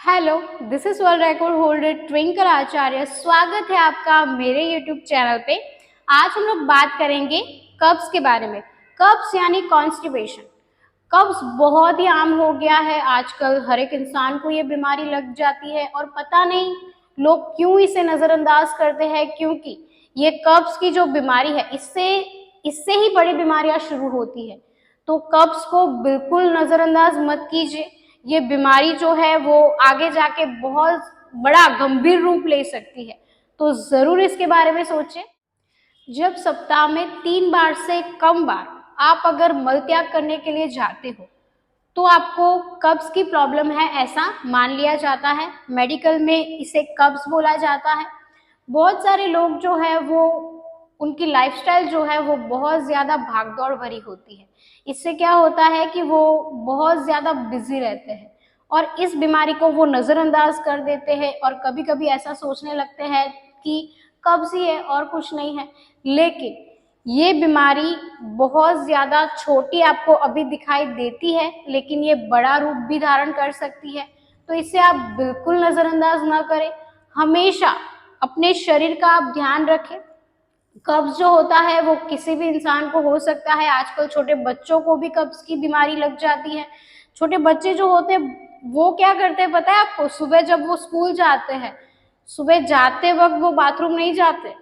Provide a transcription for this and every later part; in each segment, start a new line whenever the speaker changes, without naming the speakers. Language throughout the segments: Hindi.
Hello, this is world record holder Twinkle Acharya. स्वागत है आपका मेरे यूट्यूब चैनल पे। आज हम लोग बात करेंगे कब्ज के बारे में। कब्ज यानी कॉन्स्टिपेशन। कब्ज बहुत ही आम हो गया है आजकल, हर एक इंसान को ये बीमारी लग जाती है और पता नहीं लोग क्यों इसे नजरअंदाज करते हैं, क्योंकि ये कब्ज की जो बीमारी है इससे इससे ही बड़ी बीमारियां शुरू होती है। तो कब्ज को बिल्कुल नजरअंदाज मत कीजिए। ये बीमारी जो है वो आगे जाके बहुत बड़ा गंभीर रूप ले सकती है, तो जरूर इसके बारे में सोचें। जब सप्ताह में 3 बार से कम बार आप अगर मल त्याग करने के लिए जाते हो तो आपको कब्ज की प्रॉब्लम है, ऐसा मान लिया जाता है। मेडिकल में इसे कब्ज बोला जाता है। बहुत सारे लोग जो है वो उनकी लाइफस्टाइल जो है वो बहुत ज्यादा भागदौड़ भरी होती है। इससे क्या होता है कि वो बहुत ज्यादा बिजी रहते हैं और इस बीमारी को वो नजरअंदाज कर देते हैं और कभी कभी ऐसा सोचने लगते हैं कि कब्ज ही है और कुछ नहीं है। लेकिन ये बीमारी बहुत ज्यादा छोटी आपको अभी दिखाई देती है, लेकिन ये बड़ा रूप भी धारण कर सकती है। तो इसे आप बिल्कुल नजरअंदाज ना करें। हमेशा अपने शरीर का आप ध्यान रखें। कब्ज जो होता है वो किसी भी इंसान को हो सकता है। आजकल छोटे बच्चों को भी कब्ज की बीमारी लग जाती है। छोटे बच्चे जो होते हैं वो क्या करते हैं पता है आपको? सुबह जब वो स्कूल जाते हैं, सुबह जाते वक्त वो बाथरूम नहीं जाते,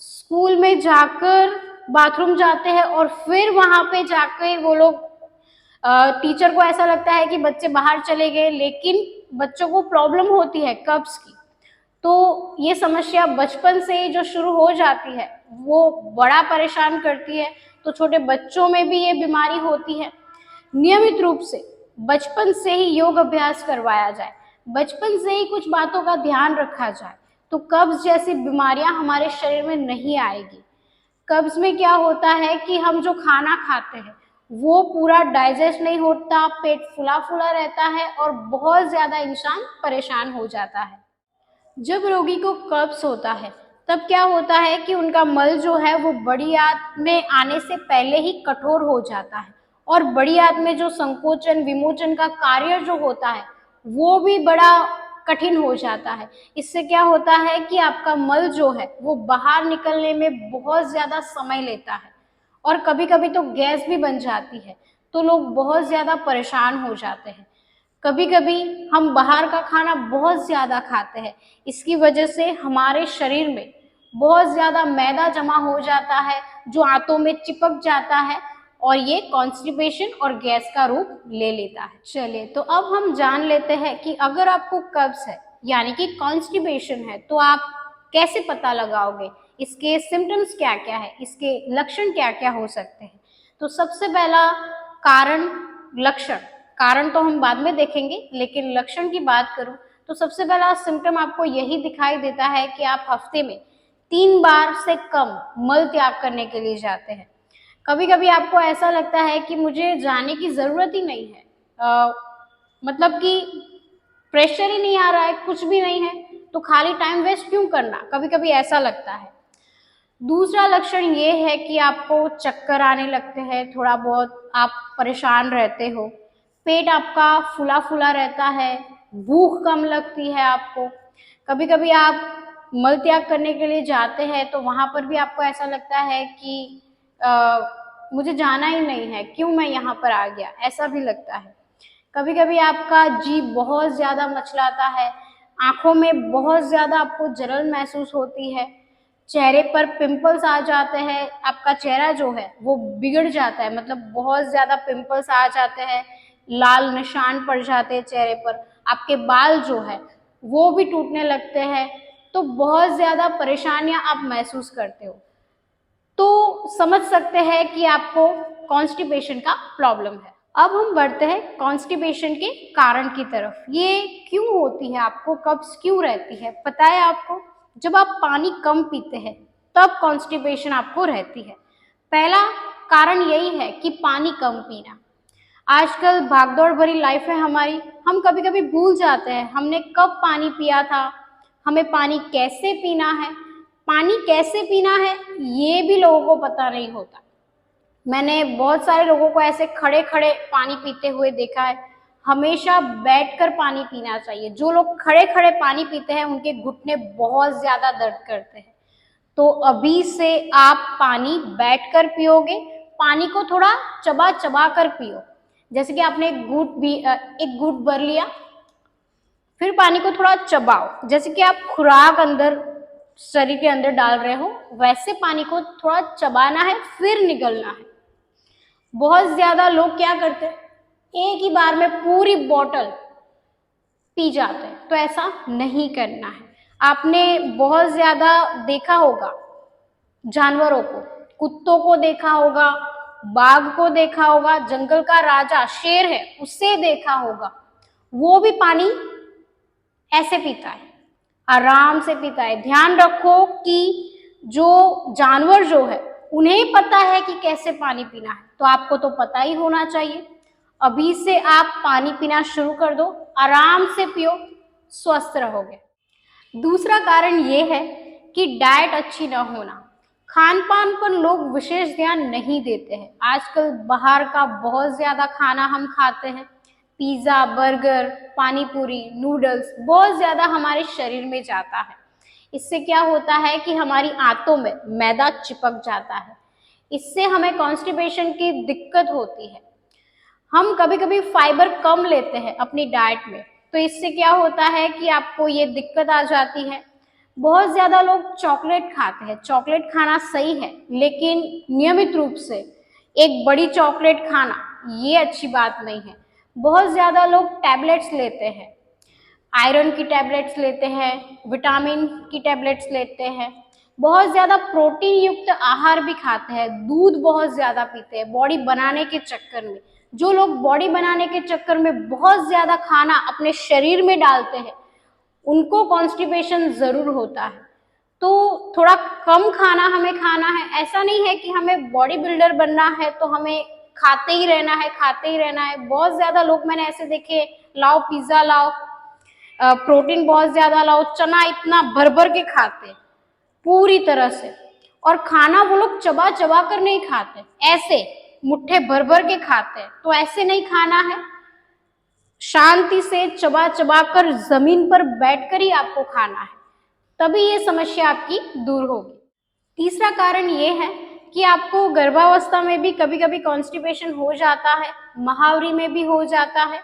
स्कूल में जाकर बाथरूम जाते हैं और फिर वहां पे जाके वो लोग टीचर को ऐसा लगता है कि बच्चे बाहर चले गए, लेकिन बच्चों को प्रॉब्लम होती है कब्ज की। तो ये समस्या बचपन से ही जो शुरू हो जाती है वो बड़ा परेशान करती है। तो छोटे बच्चों में भी ये बीमारी होती है। नियमित रूप से बचपन से ही योग अभ्यास करवाया जाए, बचपन से ही कुछ बातों का ध्यान रखा जाए, तो कब्ज जैसी बीमारियां हमारे शरीर में नहीं आएगी। कब्ज में क्या होता है कि हम जो खाना खाते हैं वो पूरा डाइजेस्ट नहीं होता, पेट फुला फुला रहता है और बहुत ज्यादा इंसान परेशान हो जाता है। जब रोगी को कब्ज होता है तब क्या होता है कि उनका मल जो है वो बड़ी आंत में आने से पहले ही कठोर हो जाता है और बड़ी आंत में जो संकोचन विमोचन का कार्य जो होता है वो भी बड़ा कठिन हो जाता है। इससे क्या होता है कि आपका मल जो है वो बाहर निकलने में बहुत ज्यादा समय लेता है और कभी कभी तो गैस भी बन जाती है। तो लोग बहुत ज्यादा परेशान हो जाते हैं। कभी कभी हम बाहर का खाना बहुत ज्यादा खाते हैं, इसकी वजह से हमारे शरीर में बहुत ज्यादा मैदा जमा हो जाता है जो आंतों में चिपक जाता है और ये कॉन्स्टिपेशन और गैस का रूप ले लेता है। चलिए, तो अब हम जान लेते हैं कि अगर आपको कब्ज है यानी कि कॉन्स्टिपेशन है तो आप कैसे पता लगाओगे, इसके सिम्टम्स क्या क्या है, इसके लक्षण क्या क्या हो सकते हैं। तो सबसे पहला कारण, लक्षण, कारण तो हम बाद में देखेंगे, लेकिन लक्षण की बात करूं तो सबसे पहला सिम्टम आपको यही दिखाई देता है कि आप हफ्ते में 3 बार से कम मल त्याग करने के लिए जाते हैं। कभी कभी आपको ऐसा लगता है कि मुझे जाने की जरूरत ही नहीं है, मतलब कि प्रेशर ही नहीं आ रहा है, कुछ भी नहीं है, तो खाली टाइम वेस्ट क्यों करना, कभी कभी ऐसा लगता है। दूसरा लक्षण ये है कि आपको चक्कर आने लगते हैं, थोड़ा बहुत आप परेशान रहते हो, पेट आपका फुला फुला रहता है, भूख कम लगती है आपको। कभी कभी आप मल त्याग करने के लिए जाते हैं तो वहां पर भी आपको ऐसा लगता है कि मुझे जाना ही नहीं है, क्यों मैं यहाँ पर आ गया, ऐसा भी लगता है। कभी कभी आपका जी बहुत ज्यादा मचलाता है, आंखों में बहुत ज्यादा आपको जलन महसूस होती है, चेहरे पर पिंपल्स आ जाते हैं, आपका चेहरा जो है वो बिगड़ जाता है, मतलब बहुत ज्यादा पिंपल्स आ जाते हैं, लाल निशान पड़ जाते हैं चेहरे पर, आपके बाल जो है वो भी टूटने लगते हैं। तो बहुत ज्यादा परेशानियां आप महसूस करते हो, तो समझ सकते हैं कि आपको कॉन्स्टिपेशन का प्रॉब्लम है। अब हम बढ़ते हैं कॉन्स्टिपेशन के कारण की तरफ। ये क्यों होती है, आपको कब्ज क्यों रहती है, पता है आपको? जब आप पानी कम पीते हैं तब कॉन्स्टिपेशन आपको रहती है। पहला कारण यही है कि पानी कम पीना। आजकल भागदौड़ भरी लाइफ है हमारी, हम कभी कभी भूल जाते हैं हमने कब पानी पिया था, हमें पानी कैसे पीना है। पानी कैसे पीना है ये भी लोगों को पता नहीं होता। मैंने बहुत सारे लोगों को ऐसे खड़े खड़े पानी पीते हुए देखा है। हमेशा बैठकर पानी पीना चाहिए। जो लोग खड़े खड़े पानी पीते हैं उनके घुटने बहुत ज्यादा दर्द करते हैं। तो अभी से आप पानी बैठकर पियोगे, पानी को थोड़ा चबा चबा कर पियो। जैसे कि आपने एक घूंट भर लिया, फिर पानी को थोड़ा चबाओ, जैसे कि आप खुराक अंदर शरीर के अंदर डाल रहे हो, वैसे पानी को थोड़ा चबाना है फिर निगलना है। बहुत ज्यादा लोग क्या करते हैं, एक ही बार में पूरी बोतल पी जाते हैं, तो ऐसा नहीं करना है। आपने बहुत ज्यादा देखा होगा जानवरों को, कुत्तों को देखा होगा, बाघ को देखा होगा, जंगल का राजा शेर है उससे देखा होगा, वो भी पानी ऐसे पीता है, आराम से पीता है। ध्यान रखो कि जो जानवर जो है उन्हें पता है कि कैसे पानी पीना है, तो आपको तो पता ही होना चाहिए। अभी से आप पानी पीना शुरू कर दो, आराम से पियो, स्वस्थ रहोगे। दूसरा कारण ये है कि डाइट अच्छी न होना। खान पान पर लोग विशेष ध्यान नहीं देते हैं। आजकल बाहर का बहुत ज्यादा खाना हम खाते हैं, पिज्जा, बर्गर, पानी पूरी, नूडल्स बहुत ज्यादा हमारे शरीर में जाता है। इससे क्या होता है कि हमारी आंतों में मैदा चिपक जाता है, इससे हमें कॉन्स्टिपेशन की दिक्कत होती है। हम कभी कभी फाइबर कम लेते हैं अपनी डाइट में, तो इससे क्या होता है कि आपको ये दिक्कत आ जाती है। बहुत ज्यादा लोग चॉकलेट खाते हैं। चॉकलेट खाना सही है, लेकिन नियमित रूप से एक बड़ी चॉकलेट खाना ये अच्छी बात नहीं है। बहुत ज्यादा लोग टैबलेट्स लेते हैं, आयरन की टैबलेट्स लेते हैं, विटामिन की टैबलेट्स लेते हैं, बहुत ज्यादा प्रोटीन युक्त आहार भी खाते हैं, दूध बहुत ज्यादा पीते हैं बॉडी बनाने के चक्कर में। जो लोग बॉडी बनाने के चक्कर में बहुत ज्यादा खाना अपने शरीर में डालते हैं उनको कॉन्स्टिपेशन जरूर होता है। तो थोड़ा कम खाना हमें खाना है। ऐसा नहीं है कि हमें बॉडी बिल्डर बनना है तो हमें खाते ही रहना है, खाते ही रहना है। बहुत ज्यादा लोग मैंने ऐसे देखे, लाओ पिज्जा लाओ, प्रोटीन बहुत ज्यादा लाओ, चना इतना भर भर के खाते पूरी तरह से, और खाना वो लोग चबा चबा कर नहीं खाते, ऐसे मुट्ठे भर भर के खाते हैं। तो ऐसे नहीं खाना है, शांति से चबा चबा कर जमीन पर बैठकर ही आपको खाना है, तभी ये समस्या आपकी दूर होगी। तीसरा कारण ये है कि आपको गर्भावस्था में भी कभी कभी कॉन्स्टिपेशन हो जाता है, महावरी में भी हो जाता है।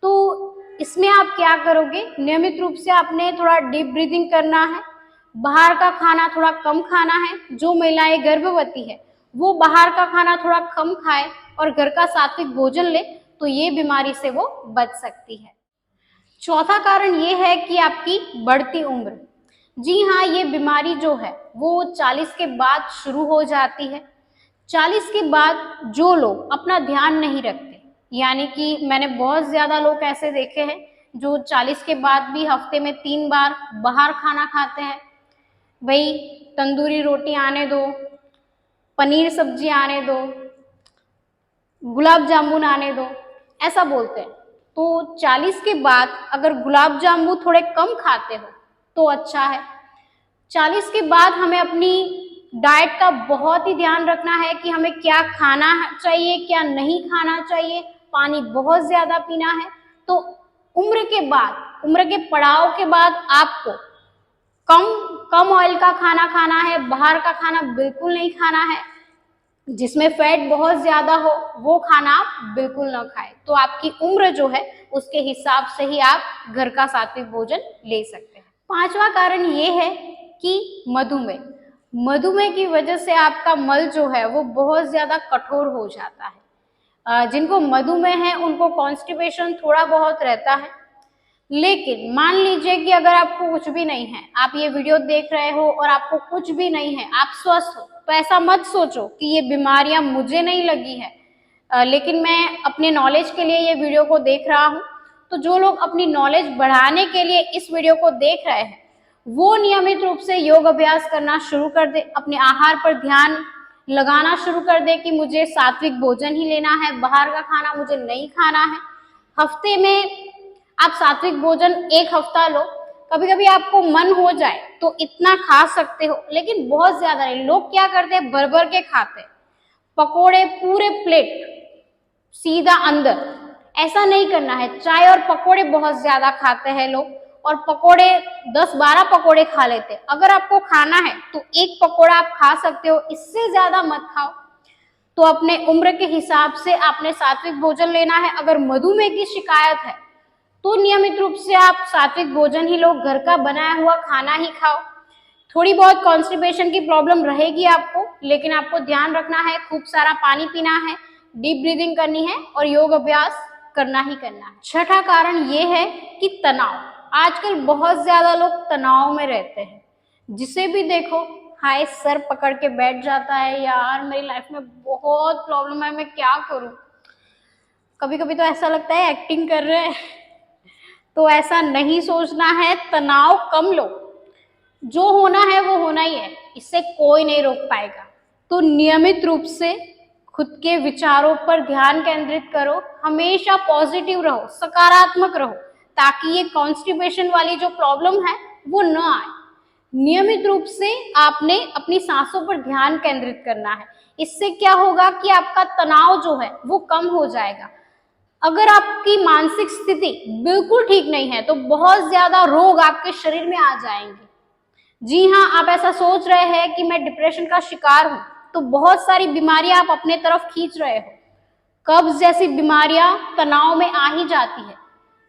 तो इसमें आप क्या करोगे, नियमित रूप से आपने थोड़ा डीप ब्रीदिंग करना है, बाहर का खाना थोड़ा कम खाना है। जो महिलाएं गर्भवती है वो बाहर का खाना थोड़ा कम खाए और घर का सात्विक भोजन ले, तो ये बीमारी से वो बच सकती है। चौथा कारण ये है कि आपकी बढ़ती उम्र। जी हाँ, ये बीमारी जो है वो 40 के बाद शुरू हो जाती है। 40 के बाद जो लोग अपना ध्यान नहीं रखते, यानी कि मैंने बहुत ज्यादा लोग ऐसे देखे हैं जो 40 के बाद भी हफ्ते में 3 बार बाहर खाना खाते हैं। भाई तंदूरी रोटी आने दो, पनीर सब्जी आने दो, गुलाब जामुन आने दो, ऐसा बोलते हैं। तो 40 के बाद अगर गुलाब जामुन थोड़े कम खाते हो तो अच्छा है। 40 के बाद हमें अपनी डाइट का बहुत ही ध्यान रखना है कि हमें क्या खाना चाहिए, क्या नहीं खाना चाहिए। पानी बहुत ज्यादा पीना है। तो उम्र के बाद, उम्र के पड़ाव के बाद आपको कम ऑयल का खाना खाना है, बाहर का खाना बिल्कुल नहीं खाना है, जिसमें फैट बहुत ज्यादा हो वो खाना आप बिल्कुल ना खाएं। तो आपकी उम्र जो है उसके हिसाब से ही आप घर का सात्विक भोजन ले सकते हैं। पांचवा कारण ये है कि मधुमेह। मधुमेह की वजह से आपका मल जो है वो बहुत ज्यादा कठोर हो जाता है। जिनको मधुमेह है उनको कॉन्स्टिपेशन थोड़ा बहुत रहता है। लेकिन मान लीजिए कि अगर आपको कुछ भी नहीं है, आप ये वीडियो देख रहे हो और आपको कुछ भी नहीं है, आप स्वस्थ हो, तो ऐसा मत सोचो कि ये बीमारियां मुझे नहीं लगी है, लेकिन मैं अपने नॉलेज के लिए ये वीडियो को देख रहा हूँ। तो जो लोग अपनी नॉलेज बढ़ाने के लिए इस वीडियो को देख रहे हैं वो नियमित रूप से योग अभ्यास करना शुरू कर दे, अपने आहार पर ध्यान लगाना शुरू कर दे कि मुझे सात्विक भोजन ही लेना है, बाहर का खाना मुझे नहीं खाना है। हफ्ते में आप सात्विक भोजन 1 हफ्ता लो। कभी कभी आपको मन हो जाए तो इतना खा सकते हो, लेकिन बहुत ज्यादा नहीं। लोग क्या करते हैं, भर भर के खाते हैं, पकोड़े पूरे प्लेट सीधा अंदर, ऐसा नहीं करना है। चाय और पकोड़े बहुत ज्यादा खाते हैं लोग, और पकोड़े 10-12 पकोड़े खा लेते हैं। अगर आपको खाना है तो एक पकोड़ा आप खा सकते हो, इससे ज्यादा मत खाओ। तो अपने उम्र के हिसाब से आपने सात्विक भोजन लेना है। अगर मधुमेह की शिकायत है तो नियमित रूप से आप सात्विक भोजन ही लो, घर का बनाया हुआ खाना ही खाओ। थोड़ी बहुत कॉन्स्टिपेशन की प्रॉब्लम रहेगी आपको, लेकिन आपको ध्यान रखना है, खूब सारा पानी पीना है, डीप ब्रीदिंग करनी है और योग अभ्यास करना ही करना है। छठा कारण ये है कि तनाव। आजकल बहुत ज्यादा लोग तनाव में रहते हैं, जिसे भी देखो हाय सर पकड़ के बैठ जाता है, यार मेरी लाइफ में बहुत प्रॉब्लम है, मैं क्या करूं। कभी कभी तो ऐसा लगता है एक्टिंग कर रहे हैं। तो ऐसा नहीं सोचना है, तनाव कम लो, जो होना है वो होना ही है, इससे कोई नहीं रोक पाएगा। तो नियमित रूप से खुद के विचारों पर ध्यान केंद्रित करो, हमेशा पॉजिटिव रहो, सकारात्मक रहो, ताकि ये कॉन्स्टिपेशन वाली जो प्रॉब्लम है वो न आए। नियमित रूप से आपने अपनी सांसों पर ध्यान केंद्रित करना है। इससे क्या होगा कि आपका तनाव जो है वो कम हो जाएगा। अगर आपकी मानसिक स्थिति बिल्कुल ठीक नहीं है तो बहुत ज्यादा रोग आपके शरीर में आ जाएंगे। जी हाँ, आप ऐसा सोच रहे हैं कि मैं डिप्रेशन का शिकार हूं, तो बहुत सारी बीमारियां आप अपने तरफ खींच रहे हो। कब्ज जैसी बीमारियां तनाव में आ ही जाती है।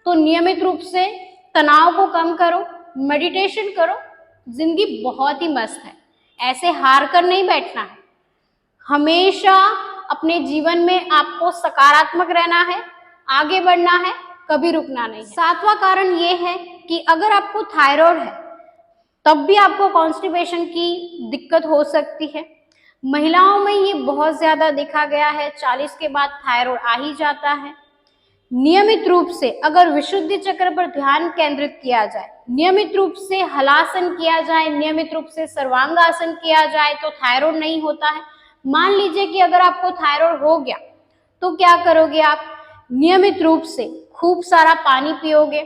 तो नियमित रूप से तनाव को कम करो, मेडिटेशन करो। जिंदगी बहुत ही मस्त है, ऐसे हार कर नहीं बैठना है। हमेशा अपने जीवन में आपको सकारात्मक रहना है, आगे बढ़ना है, कभी रुकना नहीं है। सातवां कारण ये है कि अगर आपको थायराइड है तब भी आपको कॉन्स्टिपेशन की दिक्कत हो सकती है। महिलाओं में ये बहुत ज्यादा देखा गया है, 40 के बाद थायराइड आ ही जाता है। नियमित रूप से अगर विशुद्धि चक्र पर ध्यान केंद्रित किया जाए, नियमित रूप से हलासन किया जाए, नियमित रूप से सर्वांगासन किया जाए तो थायराइड नहीं होता है। मान लीजिए कि अगर आपको थायराइड हो गया तो क्या करोगे आप? नियमित रूप से खूब सारा पानी पियोगे,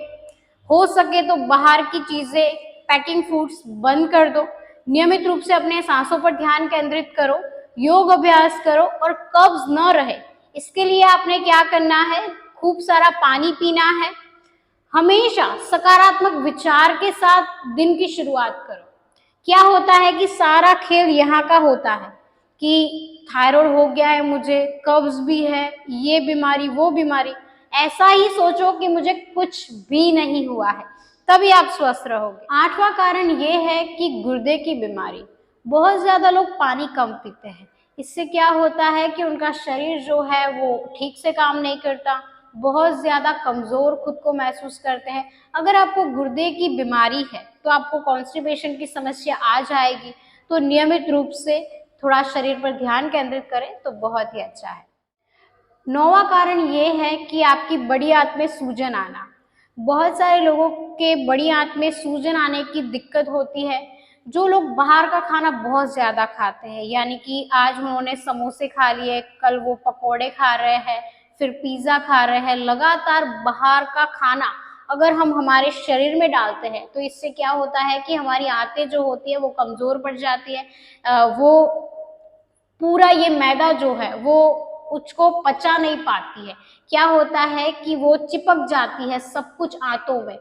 हो सके तो बाहर की चीजें, पैकिंग फूड्स बंद कर दो। नियमित रूप से अपने सांसों पर ध्यान केंद्रित करो, योग अभ्यास करो और कब्ज न रहे, इसके लिए आपने क्या करना है? खूब सारा पानी पीना है। हमेशा सकारात्मक विचार के साथ दिन की शुरुआत करो। क्या होता है कि सारा खेल यहाँ का होता है कि थायराइड हो गया है मुझे, कब्ज भी है, ये बीमारी वो बीमारी। ऐसा ही सोचो कि मुझे कुछ भी नहीं हुआ है, तभी आप स्वस्थ रहोगे। आठवां कारण ये है कि गुर्दे की बीमारी। बहुत ज्यादा लोग पानी कम पीते हैं, इससे क्या होता है कि उनका शरीर जो है वो ठीक से काम नहीं करता, बहुत ज्यादा कमजोर खुद को महसूस करते हैं। अगर आपको गुर्दे की बीमारी है तो आपको कॉन्स्टिपेशन की समस्या आ जाएगी। तो नियमित रूप से थोड़ा शरीर पर ध्यान केंद्रित करें तो बहुत ही अच्छा है। नौवां कारण ये है कि आपकी बड़ी आंत में सूजन आना। बहुत सारे लोगों के बड़ी आंत में सूजन आने की दिक्कत होती है। जो लोग बाहर का खाना बहुत ज्यादा खाते हैं, यानी कि आज उन्होंने समोसे खा लिए, कल वो पकोड़े खा रहे हैं, फिर पिज्जा खा रहे हैं, लगातार बाहर का खाना अगर हम हमारे शरीर में डालते हैं तो इससे क्या होता है कि हमारी आंतें जो होती है वो कमजोर पड़ जाती है। वो पूरा ये मैदा जो है वो उसको पचा नहीं पाती है। क्या होता है कि वो चिपक जाती है सब कुछ आंतों में,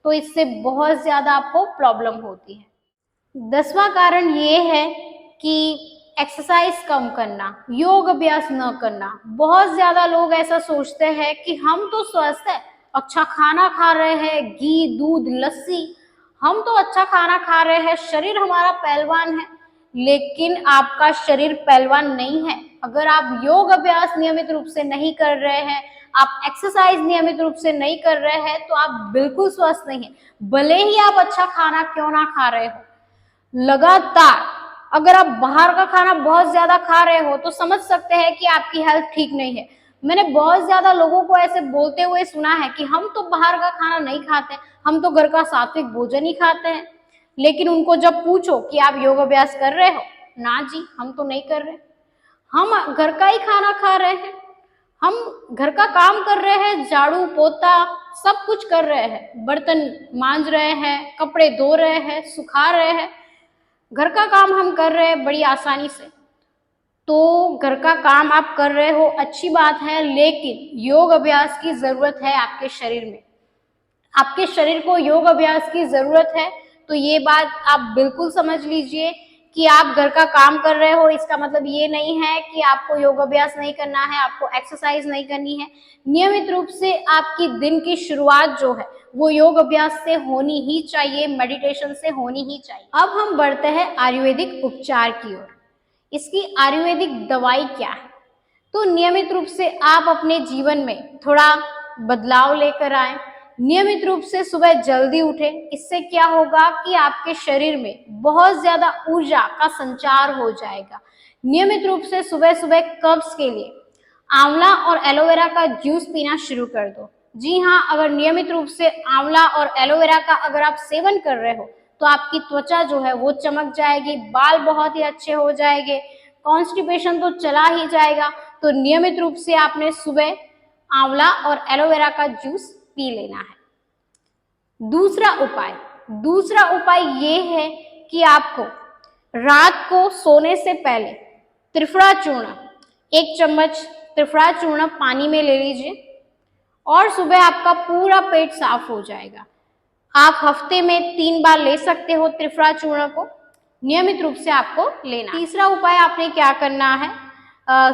तो इससे बहुत ज्यादा आपको प्रॉब्लम होती है। 10वां कारण ये है कि एक्सरसाइज कम करना, योग अभ्यास न करना। बहुत ज्यादा लोग ऐसा सोचते हैं कि हम तो स्वस्थ है, अच्छा खाना खा रहे हैं, घी दूध लस्सी, हम तो अच्छा खाना खा रहे हैं, शरीर हमारा पहलवान है। लेकिन आपका शरीर पहलवान नहीं है। अगर आप योग अभ्यास नियमित रूप से नहीं कर रहे हैं, आप एक्सरसाइज नियमित रूप से नहीं कर रहे हैं, तो आप बिल्कुल स्वस्थ नहीं है। भले ही आप अच्छा खाना क्यों ना खा रहे हो, लगातार अगर आप बाहर का खाना बहुत ज्यादा खा रहे हो तो समझ सकते हैं कि आपकी हेल्थ ठीक नहीं है। मैंने बहुत ज्यादा लोगों को ऐसे बोलते हुए सुना है कि हम तो बाहर का खाना नहीं खाते, हम तो घर का सात्विक भोजन ही खाते हैं। लेकिन उनको जब पूछो कि आप योग अभ्यास कर रहे हो, ना जी हम तो नहीं कर रहे, हम घर का ही खाना खा रहे हैं, हम घर का काम कर रहे हैं, झाड़ू पोता सब कुछ कर रहे हैं, बर्तन मांज रहे हैं, कपड़े धो रहे हैं, सुखा रहे हैं, घर का काम हम कर रहे हैं बड़ी आसानी से। तो घर का काम आप कर रहे हो, अच्छी बात है, लेकिन योग अभ्यास की जरूरत है आपके शरीर में। आपके शरीर को योग अभ्यास की जरूरत है। तो ये बात आप बिल्कुल समझ लीजिए कि आप घर का काम कर रहे हो, इसका मतलब ये नहीं है कि आपको योग अभ्यास नहीं करना है, आपको एक्सरसाइज नहीं करनी है। नियमित रूप से आपकी दिन की शुरुआत जो है वो योग अभ्यास से होनी ही चाहिए, मेडिटेशन से होनी ही चाहिए। अब हम बढ़ते हैं आयुर्वेदिक उपचार की ओर। इसकी आयुर्वेदिक दवाई क्या है? तो नियमित रूप से आप अपने जीवन में थोड़ा बदलाव लेकर आए। नियमित रूप से सुबह जल्दी उठें। इससे क्या होगा कि आपके शरीर में बहुत ज्यादा ऊर्जा का संचार हो जाएगा। नियमित रूप से सुबह सुबह कब्ज के लिए आंवला और एलोवेरा का जूस पीना शुरू कर दो। जी हाँ, अगर नियमित रूप से आंवला और एलोवेरा का अगर आप सेवन कर रहे हो तो आपकी त्वचा जो है वो चमक जाएगी, बाल बहुत ही अच्छे हो जाएंगे, कॉन्स्टिपेशन तो चला ही जाएगा। तो नियमित रूप से आपने सुबह आंवला और एलोवेरा का जूस पी लेना है। दूसरा उपाय ये है कि आपको रात को सोने से पहले त्रिफला चूर्ण, 1 चम्मच त्रिफला चूर्ण पानी में ले लीजिए और सुबह आपका पूरा पेट साफ हो जाएगा। आप हफ्ते में 3 बार ले सकते हो त्रिफला चूर्ण को, नियमित रूप से आपको लेना। तीसरा उपाय आपने क्या करना है,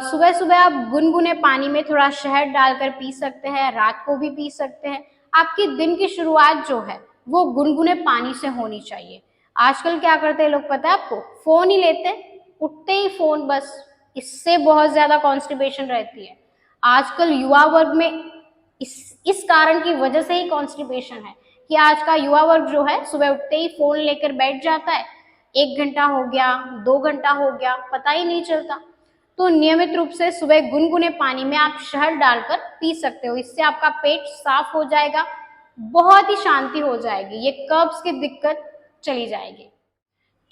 सुबह सुबह आप गुनगुने पानी में थोड़ा शहद डालकर पी सकते हैं, रात को भी पी सकते हैं। आपकी दिन की शुरुआत जो है वो गुनगुने पानी से होनी चाहिए। आजकल क्या करते हैं लोग पता है आपको, फोन ही लेते, उठते ही फोन, बस इससे बहुत ज्यादा कॉन्स्टिपेशन रहती है। आजकल युवा वर्ग में इस कारण की वजह से ही कॉन्स्टिपेशन है कि आज का युवा वर्ग जो है सुबह उठते ही फोन लेकर बैठ जाता है। 1 घंटा हो गया, 2 घंटा हो गया, पता ही नहीं चलता। तो नियमित रूप से सुबह गुनगुने पानी में आप शहद डालकर पी सकते हो। इससे आपका पेट साफ हो जाएगा, बहुत ही शांति हो जाएगी, ये कब्ज की दिक्कत चली जाएगी।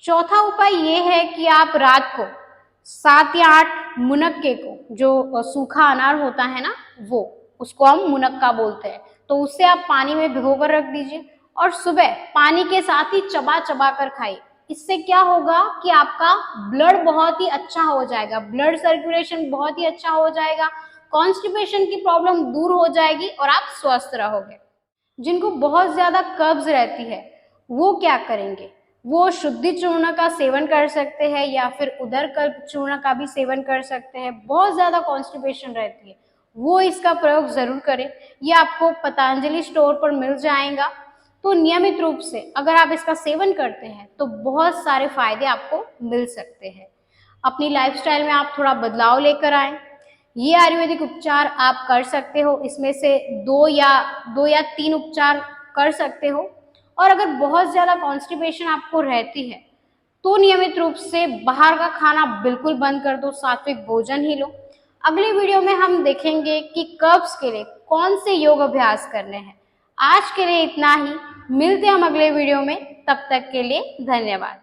चौथा उपाय ये है कि आप रात को 7 या 8 मुनक्के को, जो सूखा अनार होता है ना, वो उसको हम मुनक्का बोलते हैं, तो उससे आप पानी में भिगोकर रख दीजिए और सुबह पानी के साथ ही चबा चबा कर खाइए। इससे क्या होगा कि आपका ब्लड बहुत ही अच्छा हो जाएगा, ब्लड सर्कुलेशन बहुत ही अच्छा हो जाएगा, कॉन्स्टिपेशन की प्रॉब्लम दूर हो जाएगी और आप स्वस्थ रहोगे। जिनको बहुत ज्यादा कब्ज रहती है वो क्या करेंगे, वो शुद्धि चूर्ण का सेवन कर सकते हैं या फिर उदरकल्प चूर्ण का भी सेवन कर सकते हैं। बहुत ज्यादा कॉन्स्टिपेशन रहती है वो इसका प्रयोग जरूर करें, ये आपको पतंजलि स्टोर पर मिल जाएगा। तो नियमित रूप से अगर आप इसका सेवन करते हैं तो बहुत सारे फायदे आपको मिल सकते हैं। अपनी लाइफस्टाइल में आप थोड़ा बदलाव लेकर आए। ये आयुर्वेदिक उपचार आप कर सकते हो, इसमें से 2 या 3 उपचार कर सकते हो। और अगर बहुत ज्यादा कॉन्स्टिपेशन आपको रहती है तो नियमित रूप से बाहर का खाना बिल्कुल बंद कर दो, सात्विक भोजन ही लो। अगले वीडियो में हम देखेंगे कि कब्ज के लिए कौन से योग अभ्यास करने हैं। आज के लिए इतना ही, मिलते हैं हम अगले वीडियो में, तब तक के लिए धन्यवाद।